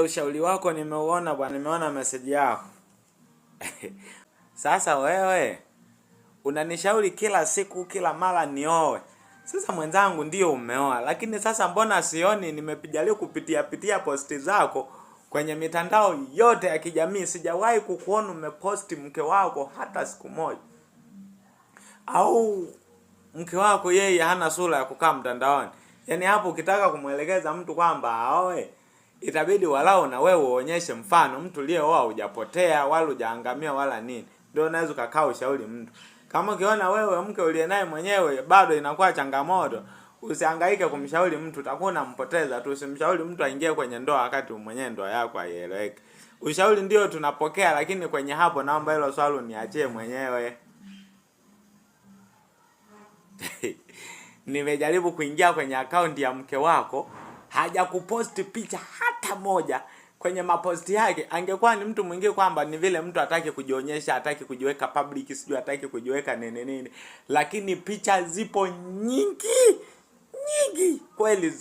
Ushauri wako nimeuona bwana, nimeona message yako. Sasa wewe unanishauri kila siku kila mara nioe. Sasa mwenzangu ndio umeoa, lakini sasa mbona sioni? Nimejaribu kupitia posti zako kwenye mitandao yote ya kijamii, sijawahi kukuona umeposti mke wako hata siku moja. Au mke wako yeye hana sura ya kukaa mtandaoni? Yaani hapo ukitaka kumuelekeza mtu kwamba aoe, itabidi walau na wewe uonyeshe mfano. Mtu aliyeoa hujapotea wala hujaangamia wala nini, ndio unaweza kukaa ushauri mtu. Kama ukiona wewe mke uliye naye mwenyewe bado inakuwa changamoto, usihangaike kumshauri mtu, utakuwa unampoteza tu. Usimshauri mtu aingie kwenye ndoa wakati mwenyewe ndoa yako haieleweki. Ushauri ndio tunapokea, lakini kwenye hapo naomba hilo swali niachie mwenyewe. Nimejaribu kuingia kwenye account ya mke wako, hajakuposti picha hata moja kwenye maposti yake. Angekuwa ni mtu mwingine kwamba ni vile mtu hataki kujionyesha, hataki kujiweka public, sijui hataki kujiweka nini, lakini picha zipo nyingi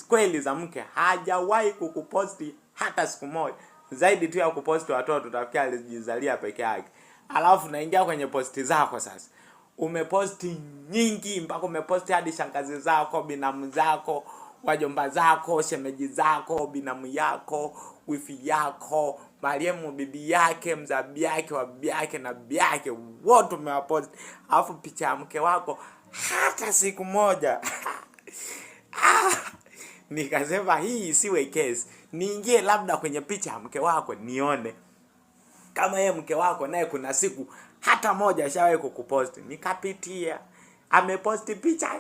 kweli za mke. Hajawahi kukuposti hata siku moja, zaidi tu ya kuposti watoto tutafikia alijizalia peke yake. Alafu naingia kwenye posti zako sasa, umeposti nyingi mpaka umeposti hadi shangazi zako, binamu zako, wajomba zako, shemeji zako, binamu yako, wifi yako, Mariamu bibi yake, mzabi yake, wabi yake na bibi yake, wote umewaposti. Alafu picha ya mke wako hata siku moja. Nikasema hii isiwe kesi, niingie labda kwenye picha ya mke wako nione kama yeye mke wako naye kuna siku hata moja ashawahi kukuposti. Nikapitia, ameposti picha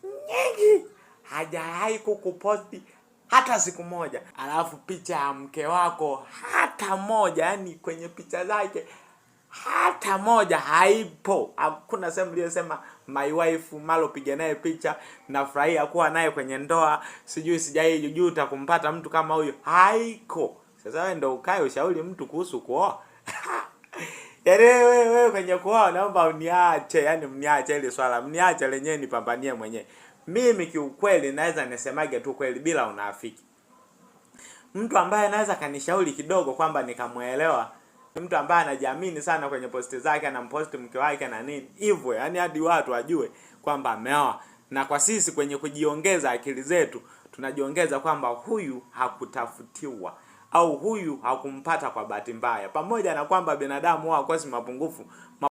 nyingi, hajawahi kukuposti hata siku moja. Alafu picha ya mke wako hata moja, yani kwenye picha zake hata moja haipo. Hakuna sehemu iliyosema my wife malo piga naye picha, nafurahia kuwa naye kwenye ndoa, sijui sijajuta kumpata mtu kama huyo, haiko. Sasa wewe ndio ukae ushauri mtu kuhusu kuoa? Yaani wewe kwenye kuoa naomba uniache, yani mniache ile swala, mniache lenyewe nipambanie mwenyewe. Mimi kiukweli naweza nisemage tu kweli bila unafiki. Mtu ambaye anaweza kanishauri kidogo kwamba nikamuelewa, mtu ambaye anajiamini sana kwenye posti zake, anamposti mke wake na nini hivyo, yani hadi watu wajue kwamba ameoa. Na kwa sisi kwenye kujiongeza akili zetu tunajiongeza kwamba huyu hakutafutiwa au huyu hakumpata kwa bahati mbaya, pamoja na kwamba binadamu hakosi mapungufu.